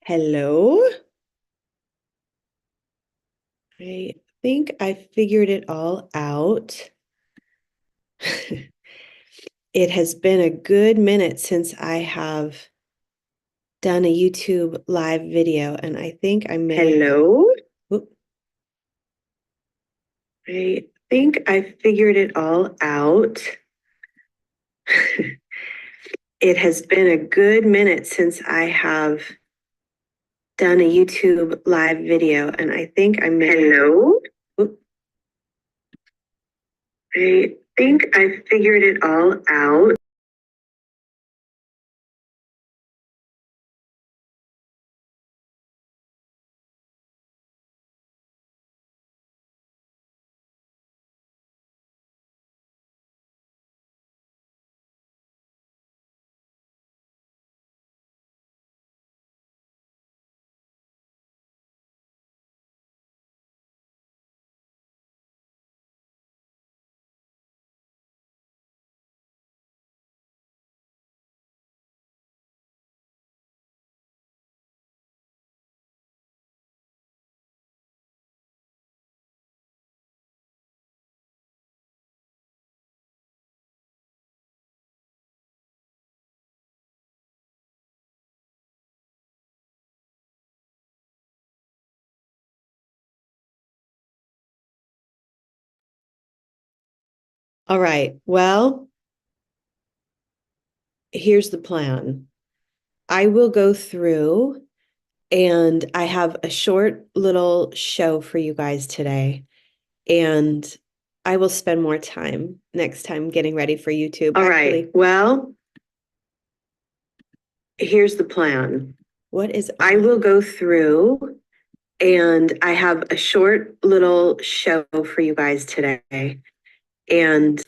Hello. I think I figured it all out. It has been a good minute since I have done a YouTube live video, and I think I may. Hello? I think I figured it all out. It has been a good minute since I have done a YouTube live video, and I think I may. Hello? I think I figured it all out. All right. Well, here's the plan. I will go through and I have a short little show for you guys today. And I will spend more time next time getting ready for YouTube. All right. Well, here's the plan. What is I will go through and I have a short little show for you guys today. And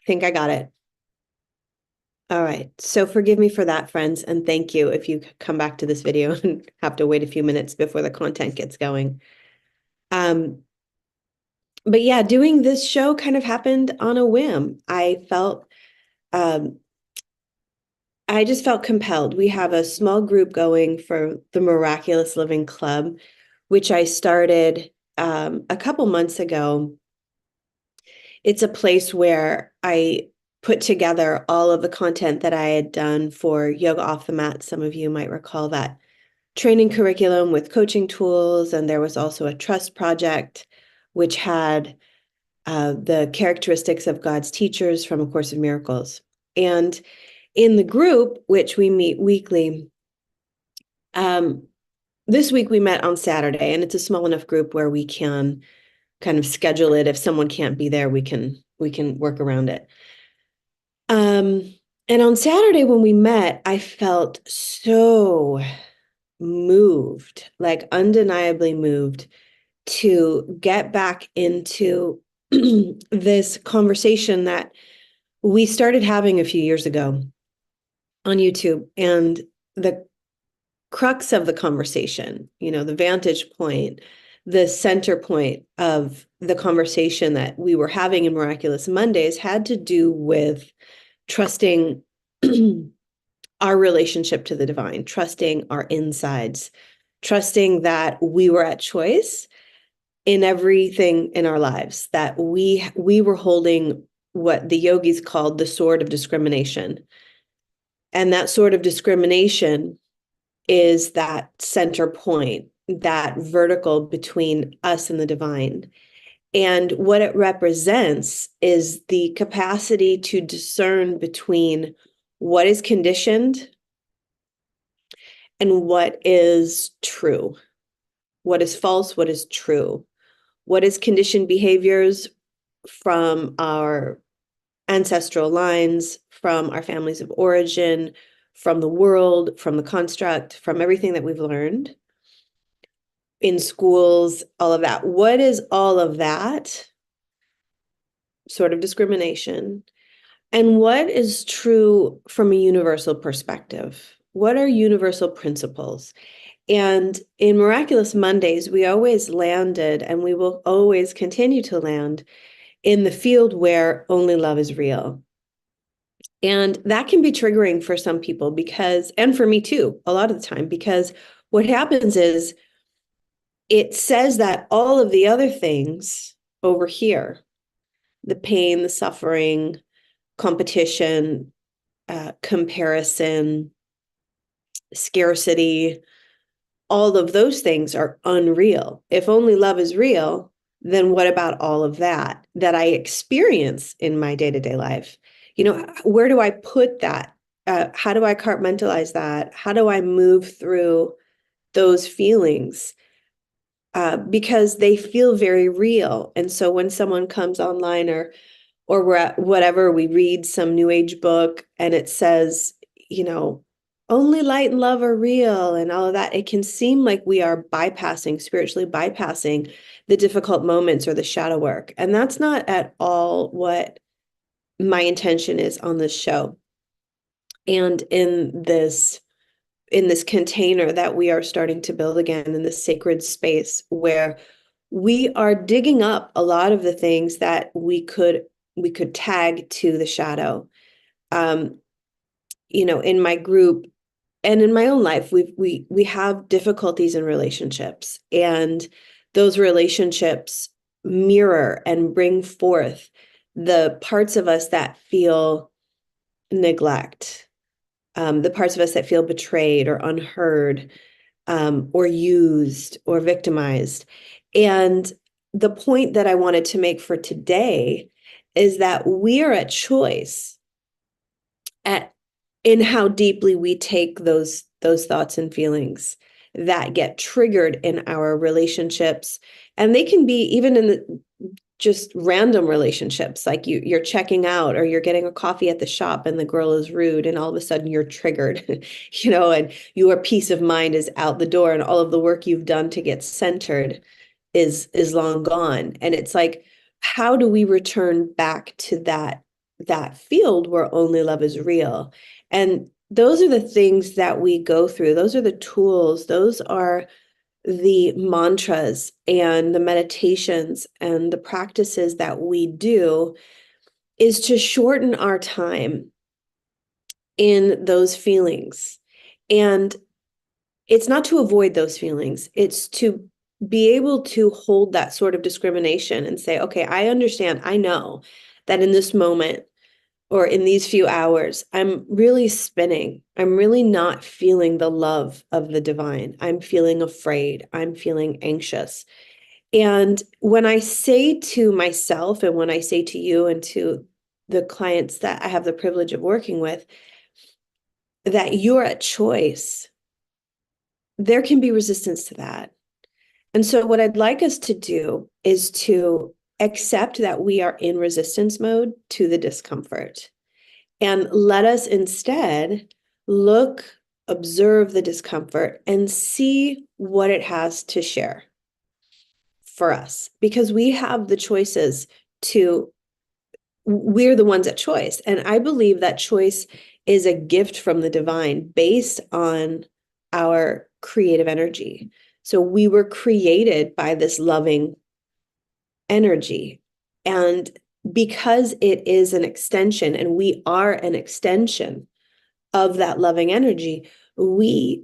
I think I got it. All right. So forgive me for that, friends. And thank you if you come back to this video and have to wait a few minutes before the content gets going. But yeah, doing this show kind of happened on a whim. I just felt compelled. We have a small group going for the Miraculous Living Club, which I started a couple months ago. It's a place where I put together all of the content that I had done for Yoga Off the Mat. Some of you might recall that training curriculum with coaching tools. And there was also a trust project, which had the characteristics of God's teachers from A Course in Miracles. And in the group, which we meet weekly, this week we met on Saturday, and it's a small enough group where we can kind of schedule it. If someone can't be there, we can work around it. And on Saturday when we met, I felt so moved, like undeniably moved to get back into this conversation that we started having a few years ago on YouTube. And the crux of the conversation, the vantage point, the center point of the conversation that we were having in Miraculous Mondays had to do with trusting our relationship to the divine, trusting our insides, trusting that we were at choice in everything in our lives, that we were holding what the yogis called the sword of discrimination. And that sword of discrimination is that center point, that vertical between us and the divine. And what it represents is the capacity to discern between what is conditioned and what is true, what is false, what is true, what is conditioned behaviors from our ancestral lines, from our families of origin, from the world, from the construct, from everything that we've learned in schools, all of that. What is all of that sort of discrimination? And what is true from a universal perspective? What are universal principles? And in Miraculous Mondays, we always landed, and we will always continue to land in the field where only love is real. And that can be triggering for some people because, and for me too, a lot of the time, because what happens is it says that all of the other things over here, the pain, the suffering, competition, comparison, scarcity, all of those things are unreal. If only love is real, then what about all of that I experience in my day-to-day life? Where do I put that? How do I compartmentalize that? How do I move through those feelings? Because they feel very real. And so when someone comes online or we're at whatever, we read some new age book and it says, only light and love are real and all of that, it can seem like we are spiritually bypassing the difficult moments or the shadow work. And that's not at all what my intention is on this show. And in this container that we are starting to build again, in this sacred space where we are digging up a lot of the things that we could tag to the shadow. In my group and in my own life, we have difficulties in relationships, and those relationships mirror and bring forth the parts of us that feel neglect, the parts of us that feel betrayed or unheard, or used or victimized. And the point that I wanted to make for today is that we are at choice in how deeply we take those thoughts and feelings that get triggered in our relationships. And they can be even in the just random relationships, like you're checking out or you're getting a coffee at the shop and the girl is rude and all of a sudden you're triggered, and your peace of mind is out the door and all of the work you've done to get centered is long gone. And it's like, how do we return back to that field where only love is real? And those are the things that we go through. Those are the tools. Those are the mantras and the meditations and the practices that we do, is to shorten our time in those feelings. And it's not to avoid those feelings. It's to be able to hold that sort of discrimination and say, okay, I understand. I know that in this moment or in these few hours, I'm really spinning. I'm really not feeling the love of the divine. I'm feeling afraid. I'm feeling anxious. And when I say to myself and when I say to you and to the clients that I have the privilege of working with, that you're at choice, there can be resistance to that. And so what I'd like us to do is to accept that we are in resistance mode to the discomfort. And let us instead look, observe the discomfort, and see what it has to share for us. Because we have the choices to, we're the ones at choice. And I believe that choice is a gift from the divine based on our creative energy. So we were created by this loving energy. And because it is an extension and we are an extension of that loving energy, we,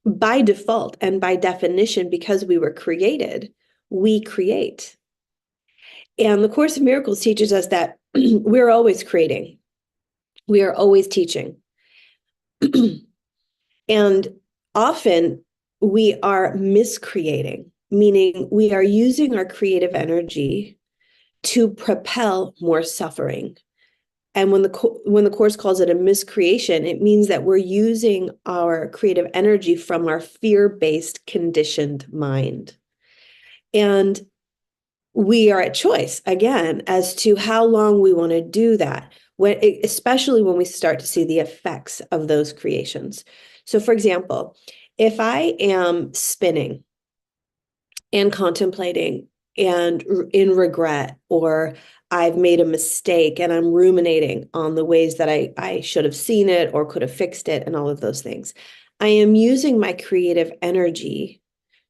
by default and by definition, because we were created, we create. And the Course of Miracles teaches us that we're always creating, we are always teaching. And often we are miscreating, meaning we are using our creative energy to propel more suffering. And when the Course calls it a miscreation, it means that we're using our creative energy from our fear-based conditioned mind. And we are at choice, again, as to how long we want to do that, especially when we start to see the effects of those creations. So, for example, if I am spinning and contemplating and in regret, or I've made a mistake and I'm ruminating on the ways that I should have seen it or could have fixed it and all of those things, I am using my creative energy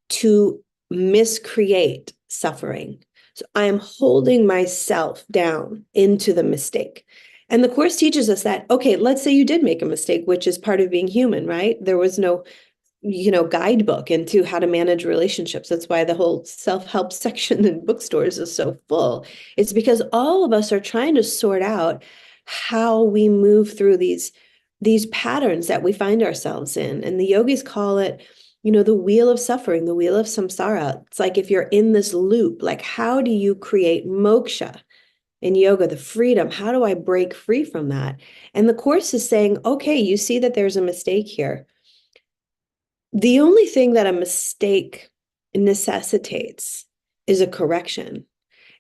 to miscreate suffering. So I am holding myself down into the mistake. And the Course teaches us that, okay, let's say you did make a mistake, which is part of being human, right? There was no guidebook into how to manage relationships. That's why the whole self-help section in bookstores is so full. It's because all of us are trying to sort out how we move through these patterns that we find ourselves in. And the yogis call it, the wheel of suffering, the wheel of samsara. It's like if you're in this loop, like how do you create moksha in yoga, the freedom? How do I break free from that? And the Course is saying, okay, you see that there's a mistake here. The only thing that a mistake necessitates is a correction.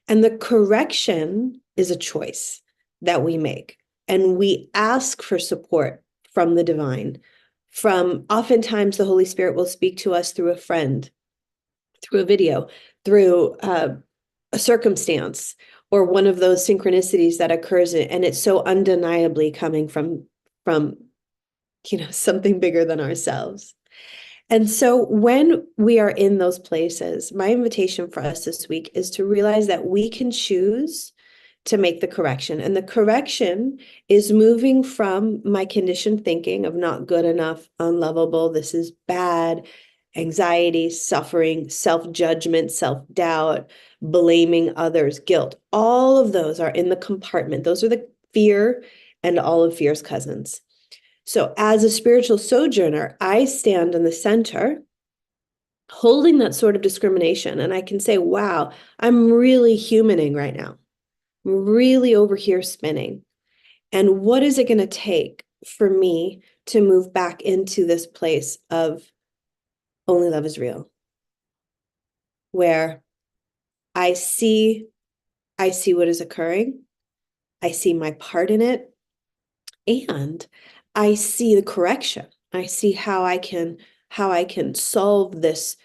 And the correction is a choice that we make. And we ask for support from the divine. Oftentimes, the Holy Spirit will speak to us through a friend, through a video, through a circumstance, or one of those synchronicities that occurs. And it's so undeniably coming from something bigger than ourselves. And so when we are in those places, my invitation for us this week is to realize that we can choose to make the correction. And the correction is moving from my conditioned thinking of not good enough, unlovable, this is bad, anxiety, suffering, self-judgment, self-doubt, blaming others, guilt. All of those are in the compartment. Those are the fear and all of fear's cousins. So as a spiritual sojourner, I stand in the center holding that sort of discrimination. And I can say, wow, I'm really humaning right now. I'm really over here spinning. And what is it going to take for me to move back into this place of only love is real, where I see what is occurring. I see my part in it. And I see the correction. I see how I can solve this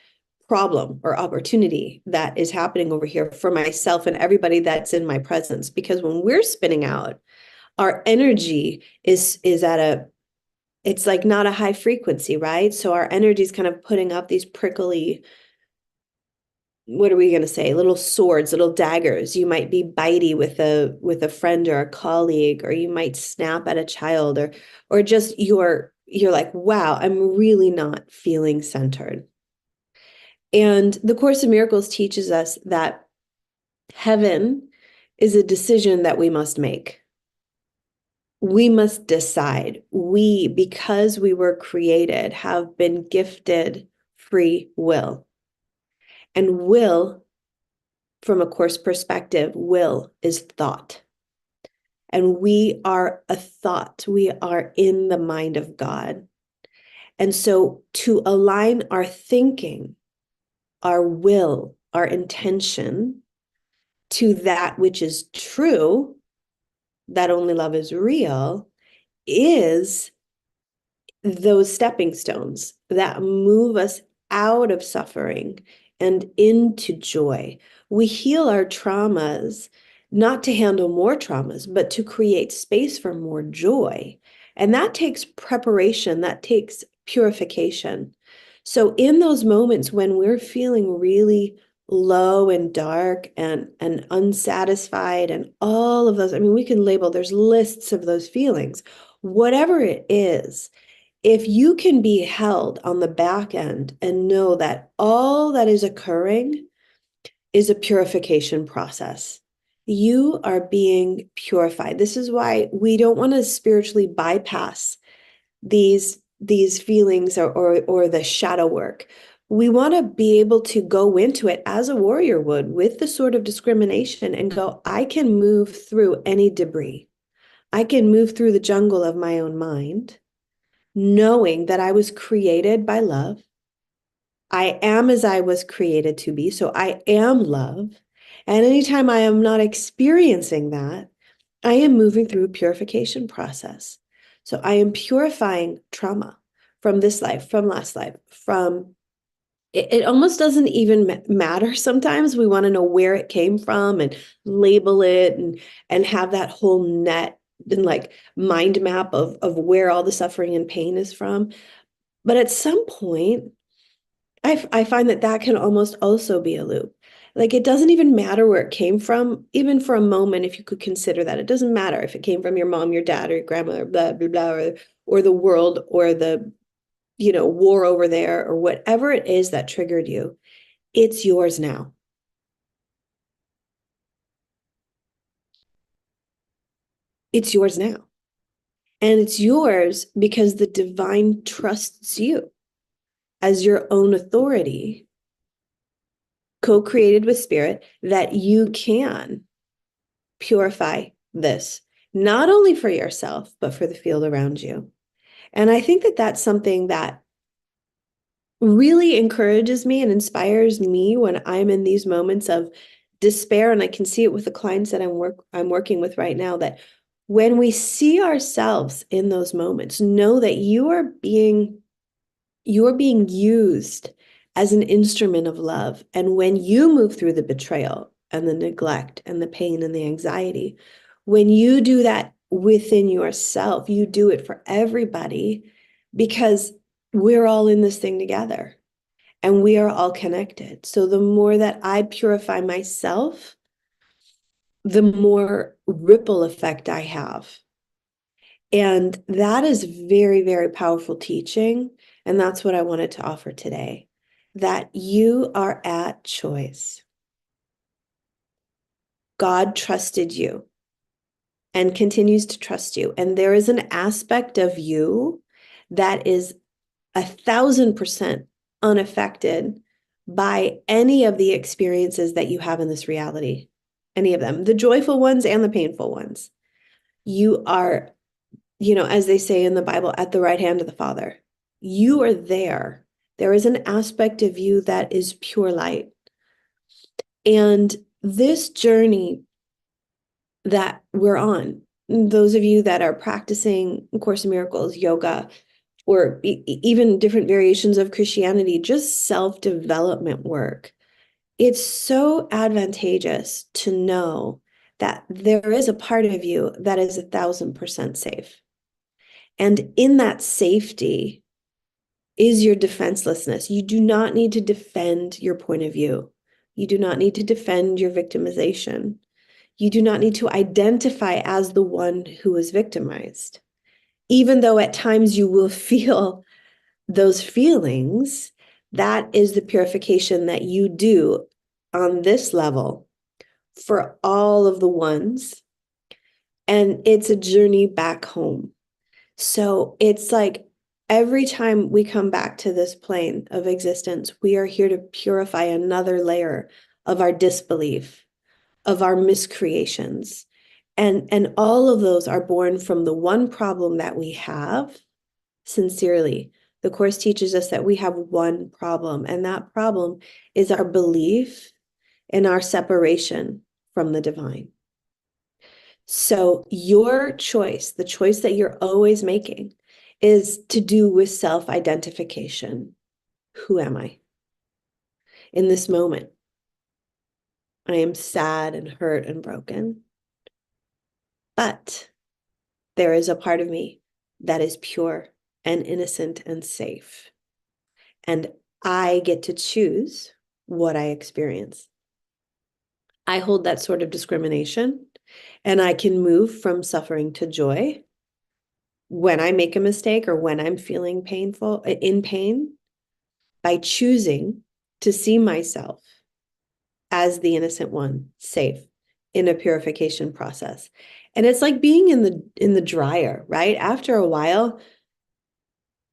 problem or opportunity that is happening over here for myself and everybody that's in my presence. Because when we're spinning out, our energy is at it's like not a high frequency, right? So our energy is kind of putting up these prickly, what are we going to say? Little swords, little daggers. You might be bitey with a friend or a colleague, or you might snap at a child, or just you're like, wow, I'm really not feeling centered. And the Course in Miracles teaches us that heaven is a decision that we must make. We must decide. Because we were created, have been gifted free will. And will, from a Course perspective, will is thought. And we are a thought. We are in the mind of God. And so to align our thinking our will, our intention to that which is true, that only love is real, is those stepping stones that move us out of suffering and into joy. We heal our traumas not to handle more traumas, but to create space for more joy. And that takes preparation, that takes purification. So in those moments when we're feeling really low and dark and unsatisfied and all of those, I mean, we can label, there's lists of those feelings. Whatever it is, if you can be held on the back end and know that all that is occurring is a purification process, you are being purified. This is why we don't want to spiritually bypass these feelings or the shadow work. We want to be able to go into it as a warrior would, with the sort of discrimination, and go, I can move through any debris. I can move through the jungle of my own mind, knowing that I was created by love. I am as I was created to be. So I am love. And anytime I am not experiencing that, I am moving through a purification process. So I am purifying trauma from this life, from last life, from it almost doesn't even matter. Sometimes we want to know where it came from and label it and have that whole net and like mind map of where all the suffering and pain is from. But at some point, I find that can almost also be a loop. Like it doesn't even matter where it came from, even for a moment, if you could consider that. It doesn't matter if it came from your mom, your dad, or your grandmother, blah, blah, blah, or the world, or the, war over there, or whatever it is that triggered you. It's yours now. It's yours now. And it's yours because the divine trusts you as your own authority, co-created with spirit, that you can purify this, not only for yourself, but for the field around you. And I think that that's something that really encourages me and inspires me when I'm in these moments of despair. And I can see it with the clients that I'm working with right now, that when we see ourselves in those moments, know that you're being used as an instrument of love. And when you move through the betrayal and the neglect and the pain and the anxiety, when you do that within yourself, you do it for everybody, because we're all in this thing together and we are all connected. So the more that I purify myself, the more ripple effect I have. And that is very, very powerful teaching. And that's what I wanted to offer today, that you are at choice. God trusted you and continues to trust you. And there is an aspect of you that is 1,000% unaffected by any of the experiences that you have in this reality, any of them, the joyful ones and the painful ones. You are, as they say in the Bible, at the right hand of the Father. You are there. There is an aspect of you that is pure light. And this journey that we're on, those of you that are practicing Course in Miracles, yoga, or even different variations of Christianity, just self-development work, it's so advantageous to know that there is a part of you that is 1,000% safe. And in that safety is your defenselessness. You do not need to defend your point of view. You do not need to defend your victimization. You do not need to identify as the one who was victimized. Even though at times you will feel those feelings, that is the purification that you do on this level for all of the ones. And it's a journey back home. So it's like every time we come back to this plane of existence, we are here to purify another layer of our disbelief, of our miscreations. And all of those are born from the one problem that we have, sincerely, The Course teaches us that we have one problem, and that problem is our belief in our separation from the divine. So your choice, the choice that you're always making, is to do with self-identification. Who am I? In this moment, I am sad and hurt and broken, but there is a part of me that is pure and innocent and safe. And I get to choose what I experience. I hold that sort of discrimination, and I can move from suffering to joy when I make a mistake or when I'm feeling in pain, by choosing to see myself as the innocent one, safe in a purification process. And it's like being in the dryer, right? After a while,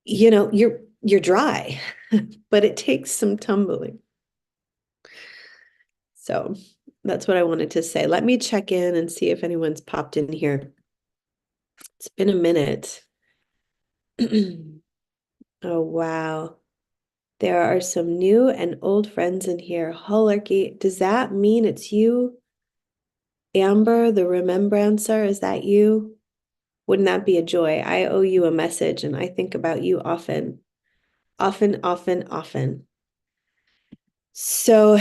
you're dry, but it takes some tumbling. So that's what I wanted to say. Let me check in and see if anyone's popped in here. It's been a minute. Oh, wow. There are some new and old friends in here. Holarchy, does that mean it's you? Amber, the remembrancer, is that you? Wouldn't that be a joy? I owe you a message, and I think about you often. Often, often, often. So,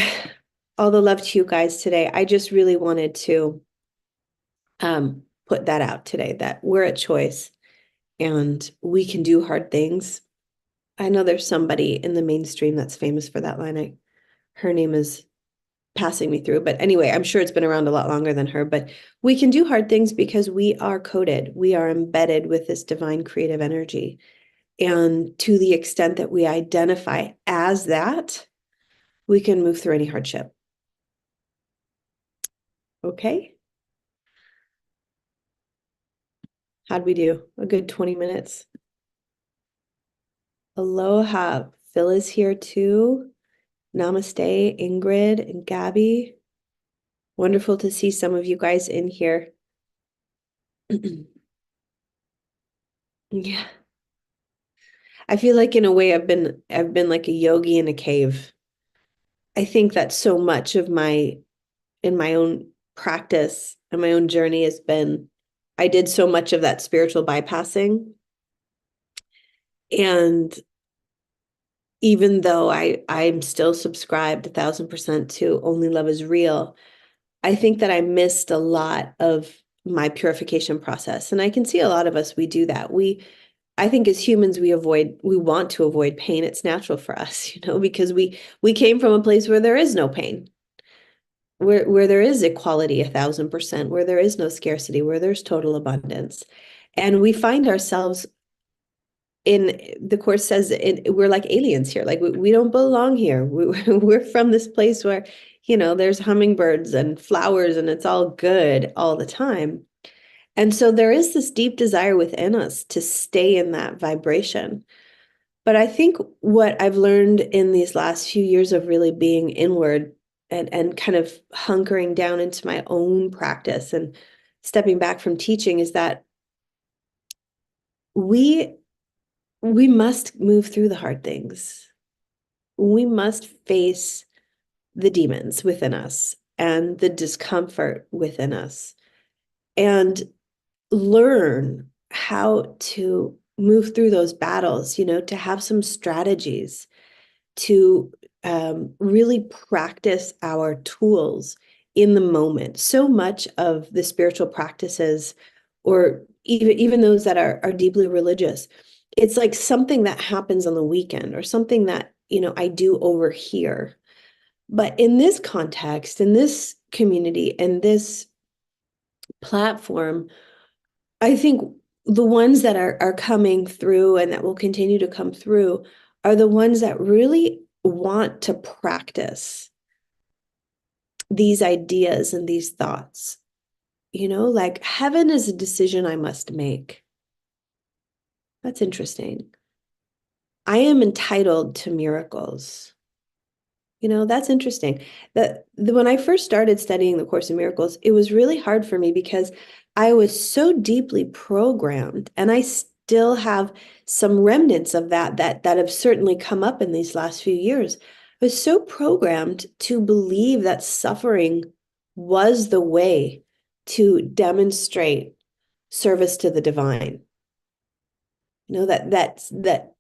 all the love to you guys today. I just really wanted to put that out today, that we're a choice and we can do hard things. I know there's somebody in the mainstream that's famous for that line. Her name is passing me through, but anyway, I'm sure it's been around a lot longer than her, but we can do hard things because we are coded. We are embedded with this divine creative energy. And to the extent that we identify as that, we can move through any hardship. Okay. How'd we do? A good 20 minutes. Aloha. Phil is here too. Namaste, Ingrid and Gabby. Wonderful to see some of you guys in here. Yeah. I feel like in a way I've been like a yogi in a cave. I think that so much of in my own practice and my own journey has been, I did so much of that spiritual bypassing. And even though I'm still subscribed 1,000% to only love is real, I think that I missed a lot of my purification process. And I can see a lot of us, we do that. I think as humans, we want to avoid pain. It's natural for us, because we came from a place where there is no pain, where there is equality 1,000%, where there is no scarcity, where there's total abundance. And we find ourselves the Course says we're like aliens here. Like we don't belong here. We're from this place where, there's hummingbirds and flowers and it's all good all the time. And so there is this deep desire within us to stay in that vibration. But I think what I've learned in these last few years of really being inward and kind of hunkering down into my own practice and stepping back from teaching is that we must move through the hard things. We must face the demons within us and the discomfort within us and learn how to move through those battles, to have some strategies to really practice our tools in the moment. So much of the spiritual practices, or even those that are deeply religious, it's like something that happens on the weekend or something that, I do over here. But in this context, in this community, in this platform, I think the ones that are coming through and that will continue to come through are the ones that really want to practice these ideas and these thoughts. Like heaven is a decision I must make. That's interesting. I am entitled to miracles. That's interesting. When I first started studying the Course in Miracles, it was really hard for me because I was so deeply programmed, and still have some remnants of that have certainly come up in these last few years. I was so programmed to believe that suffering was the way to demonstrate service to the divine. That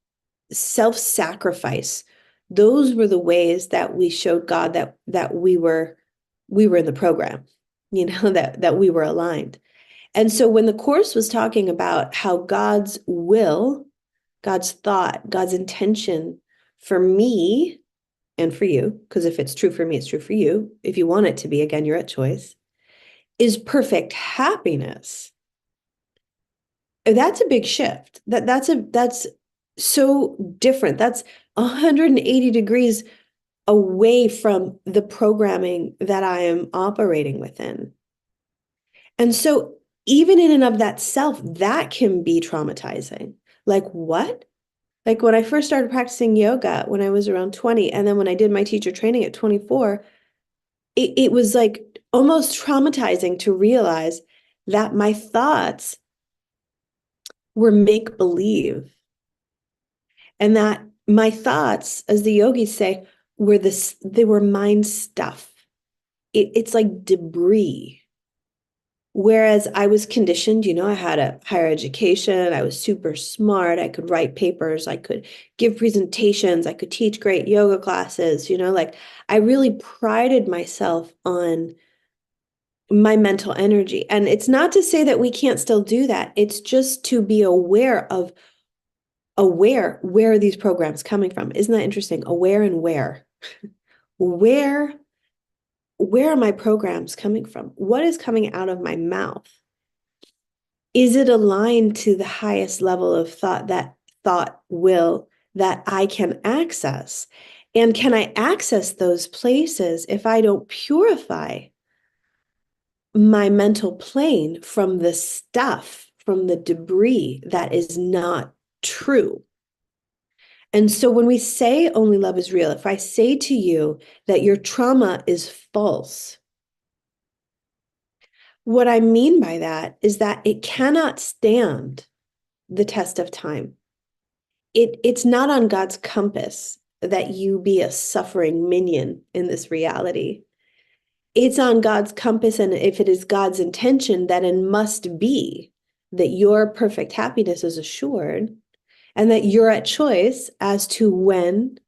self-sacrifice, those were the ways that we showed God that we were in the program, that we were aligned. And so when the Course was talking about how God's will, God's thought, God's intention for me and for you, because if it's true for me, it's true for you. If you want it to be, again, you're at choice, is perfect happiness. That's a big shift. That's so different. That's 180 degrees away from the programming that I am operating within. And so even in and of that self, that can be traumatizing. Like what? Like when I first started practicing yoga when I was around 20, and then when I did my teacher training at 24, it was like almost traumatizing to realize that my thoughts were make-believe. And that my thoughts, as the yogis say, they were mind stuff. It's like debris. Whereas I was conditioned, I had a higher education, I was super smart, I could write papers, I could give presentations, I could teach great yoga classes, like I really prided myself on my mental energy. And it's not to say that we can't still do that. It's just to be aware where are these programs coming from? Isn't that interesting? Aware and where? Where are my programs coming from? What is coming out of my mouth? Is it aligned to the highest level of thought will that I can access? And can I access those places if I don't purify my mental plane from the stuff, from the debris that is not true? And so when we say only love is real, if I say to you that your trauma is false, what I mean by that is that it cannot stand the test of time. It's not on God's compass that you be a suffering minion in this reality. It's on God's compass, and if it is God's intention, that it must be that your perfect happiness is assured, and that you're at choice as to when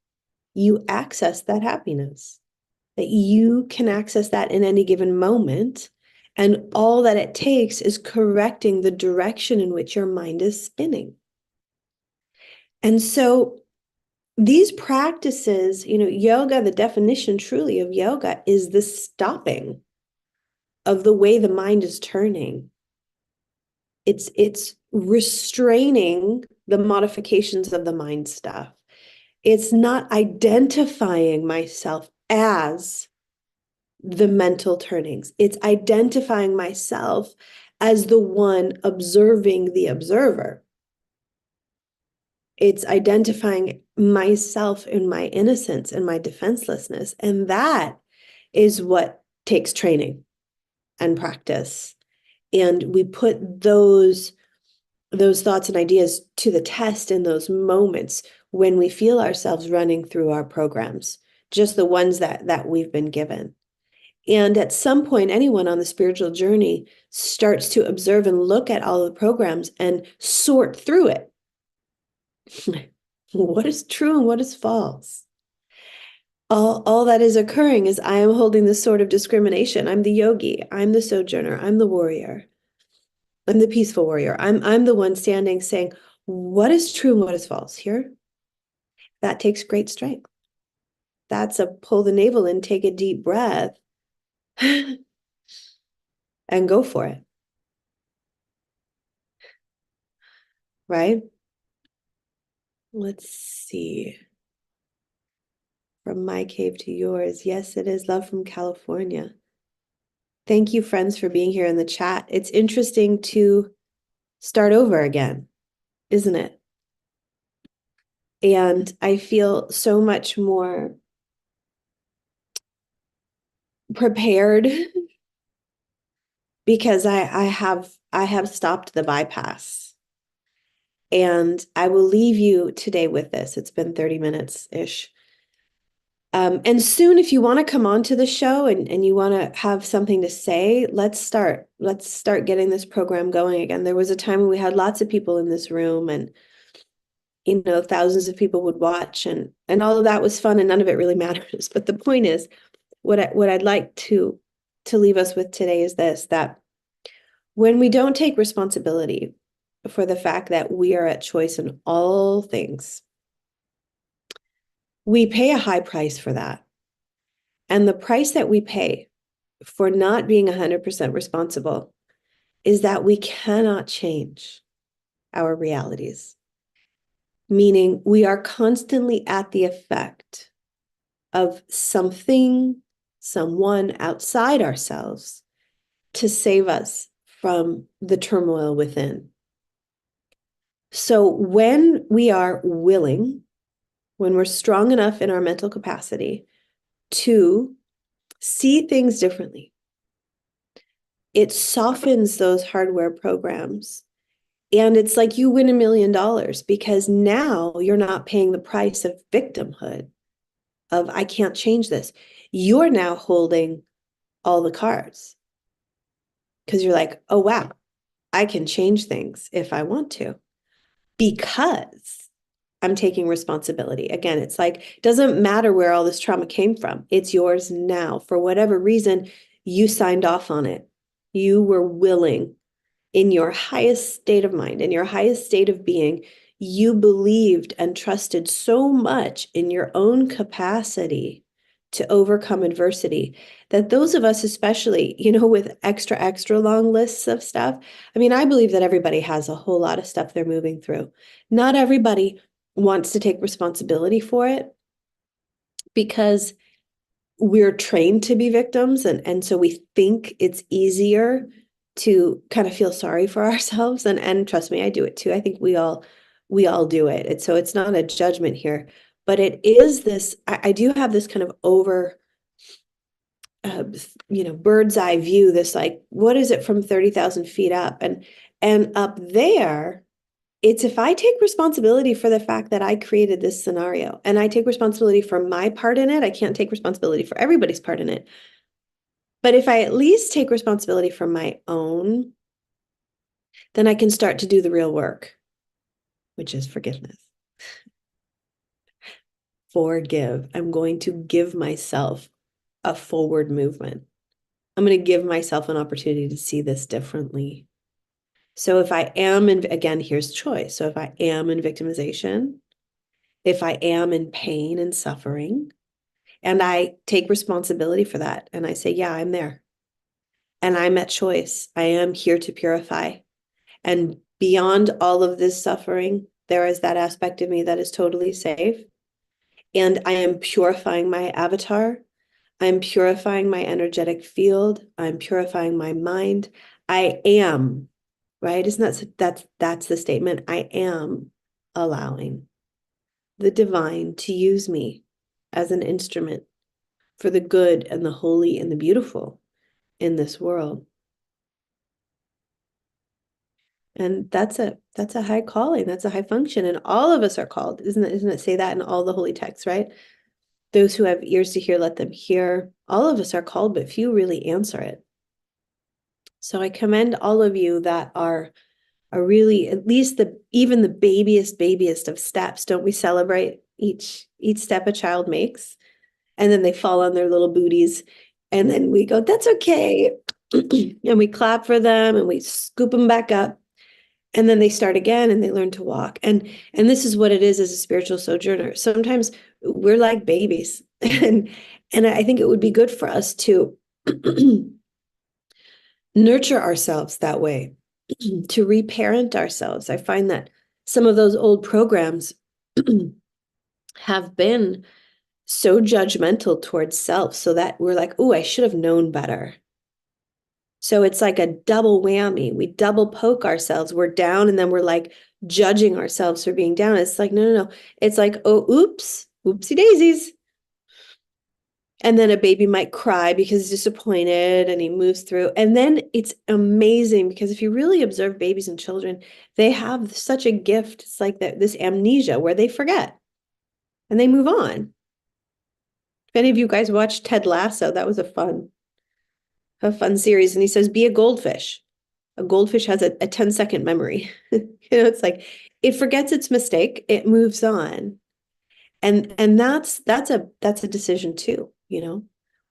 you access that happiness, that you can access that in any given moment. And all that it takes is correcting the direction in which your mind is spinning. And so these practices, yoga, the definition truly of yoga is the stopping of the way the mind is turning. It's restraining the modifications of the mind stuff. It's not identifying myself as the mental turnings. It's identifying myself as the one observing the observer. It's identifying myself in my innocence and my defenselessness. And that is what takes training and practice. And we put those thoughts and ideas to the test in those moments when we feel ourselves running through our programs, just the ones that we've been given. And at some point, anyone on the spiritual journey starts to observe and look at all the programs and sort through it. What is true and what is false? All that is occurring is I am holding the sword of discrimination. I'm the yogi. I'm the sojourner. I'm the warrior. I'm the peaceful warrior. I'm the one standing saying, what is true and what is false here? That takes great strength. That's a pull the navel in, take a deep breath, and go for it. Right? Let's see. From my cave to yours. Yes, it is. Love from California. Thank you, friends, for being here in the chat. It's interesting to start over again, isn't it? And I feel so much more prepared because I have stopped the bypass. And I will leave you today with this. It's been 30 minutes-ish. And soon, if you want to come on to the show and you want to have something to say, let's start. Let's start getting this program going again. There was a time when we had lots of people in this room, and thousands of people would watch, and all of that was fun, and none of it really matters. But the point is, what I'd like to leave us with today is this: that when we don't take responsibility for the fact that we are at choice in all things, we pay a high price for that. And the price that we pay for not being 100% responsible is that we cannot change our realities. Meaning we are constantly at the effect of something, someone outside ourselves to save us from the turmoil within. So when we are willing, when we're strong enough in our mental capacity to see things differently, it softens those hardware programs. And it's like you win $1 million because now you're not paying the price of victimhood, of I can't change this. You're now holding all the cards because you're like, oh, wow, I can change things if I want to because I'm taking responsibility. Again, it's like, it doesn't matter where all this trauma came from. It's yours now. For whatever reason, you signed off on it. You were willing, in your highest state of mind, in your highest state of being, you believed and trusted so much in your own capacity to overcome adversity that those of us, especially, with extra long lists of stuff, I mean, I believe that everybody has a whole lot of stuff they're moving through. Not everybody wants to take responsibility for it because we're trained to be victims. And so we think it's easier to kind of feel sorry for ourselves. And trust me, I do it too. I think we all do it. And so it's not a judgment here, but it is this, I do have this kind of over, bird's eye view, this like, what is it from 30,000 feet up? And up there, it's if I take responsibility for the fact that I created this scenario and I take responsibility for my part in it, I can't take responsibility for everybody's part in it. But if I at least take responsibility for my own, then I can start to do the real work, which is forgiveness. Forgive. I'm going to give myself a forward movement. I'm going to give myself an opportunity to see this differently. So if I am in, again, here's choice. So if I am in victimization, if I am in pain and suffering, and I take responsibility for that, and I say, yeah, I'm there. And I'm at choice. I am here to purify. And beyond all of this suffering, there is that aspect of me that is totally safe. And I am purifying my avatar. I'm purifying my energetic field. I'm purifying my mind. I am, right? Isn't that's the statement? I am allowing the divine to use me as an instrument for the good and the holy and the beautiful in this world. And that's a high calling. That's a high function. And all of us are called. Isn't it say that in all the holy texts, right? Those who have ears to hear, let them hear. All of us are called, but few really answer it. So I commend all of you that are really at least even the babiest of steps. Don't we celebrate each step a child makes? And then they fall on their little booties. And then we go, that's okay. And we clap for them and we scoop them back up. And then they start again and they learn to walk. And this is what it is as a spiritual sojourner. Sometimes we're like babies. And I think it would be good for us to nurture ourselves that way, to reparent ourselves. I find that some of those old programs have been so judgmental towards self, so that we're like, oh, I should have known better. So it's like a double whammy. We double poke ourselves. We're down and then we're like judging ourselves for being down. It's like, no. It's like, oh, oops, oopsie daisies. And then a baby might cry because he's disappointed and he moves through. And then it's amazing because if you really observe babies and children, they have such a gift. It's like this amnesia where they forget and they move on. If any of you guys watched Ted Lasso, that was a fun series. And he says, be a goldfish. A goldfish has a 10-second memory. It's like it forgets its mistake, it moves on. And that's a decision too,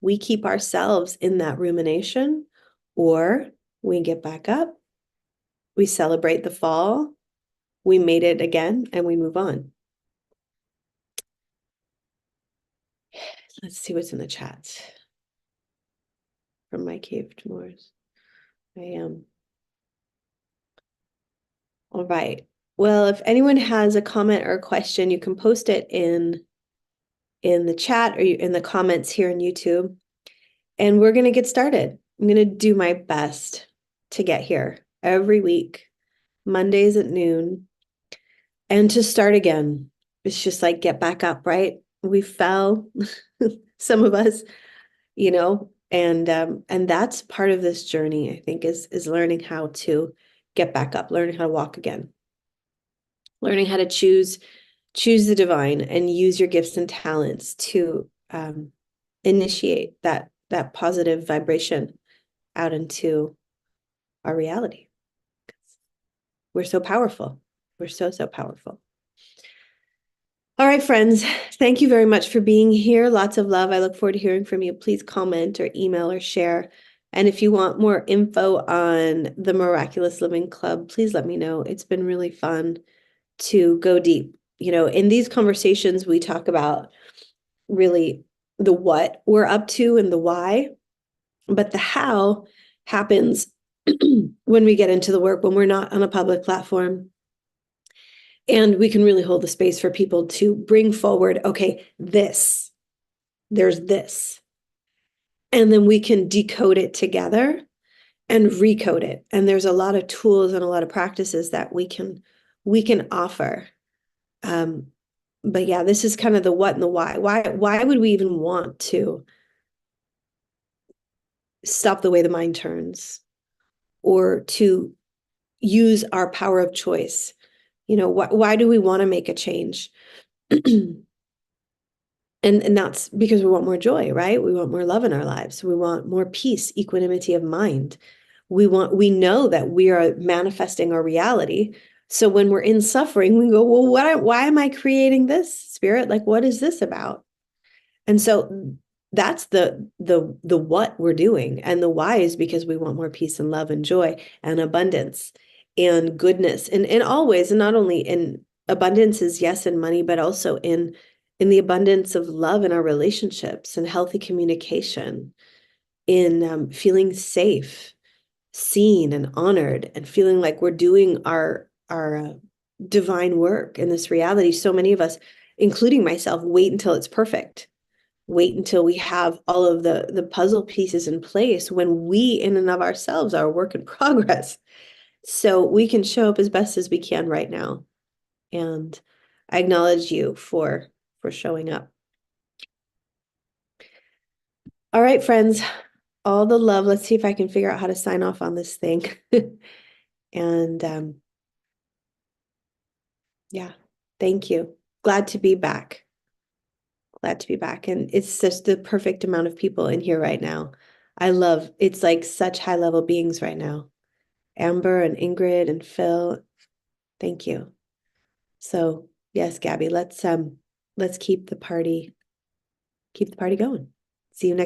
We keep ourselves in that rumination, or we get back up, we celebrate the fall, we made it again, and we move on. Let's see what's in the chat. From my cave to Moors. I am. All right. Well, if anyone has a comment or a question, you can post it in the chat or in the comments here on YouTube. And we're going to get started. I'm going to do my best to get here every week, Mondays at noon, and to start again. It's just like get back up, right? We fell, some of us, and that's part of this journey, I think, is learning how to get back up, learning how to walk again, learning how to choose the divine and use your gifts and talents to initiate that positive vibration out into our reality. We're so powerful. We're so powerful. All right, friends, thank you very much for being here. Lots of love. I look forward to hearing from you. Please comment or email or share. And if you want more info on the Miraculous Living Club, please let me know. It's been really fun to go deep. In these conversations, we talk about really the what we're up to and the why, but the how happens when we get into the work, when we're not on a public platform. And we can really hold the space for people to bring forward, okay, there's this. And then we can decode it together and recode it. And there's a lot of tools and a lot of practices that we can offer. But yeah, this is kind of the what and the why. Why would we even want to stop the way the mind turns or to use our power of choice? Why do we want to make a change? And that's because we want more joy, right? We want more love in our lives. We want more peace, equanimity of mind. We know that we are manifesting our reality. So when we're in suffering, we go, well, why am I creating this, Spirit? Like, what is this about? And so that's the what we're doing. And the why is because we want more peace and love and joy and abundance and goodness. And always, and not only in abundance is yes, in money, but also in the abundance of love in our relationships and healthy communication, in feeling safe, seen and honored, and feeling like we're doing our divine work in this reality. So many of us, including myself, wait until it's perfect. Wait until we have all of the puzzle pieces in place, when we in and of ourselves are a work in progress. So we can show up as best as we can right now. And I acknowledge you for showing up. All right, friends, all the love. Let's see if I can figure out how to sign off on this thing. And yeah, thank you. Glad to be back. Glad to be back. And it's just the perfect amount of people in here right now. It's like such high level beings right now. Amber and Ingrid and Phil, thank you. So yes, Gabby, let's keep the party going. See you next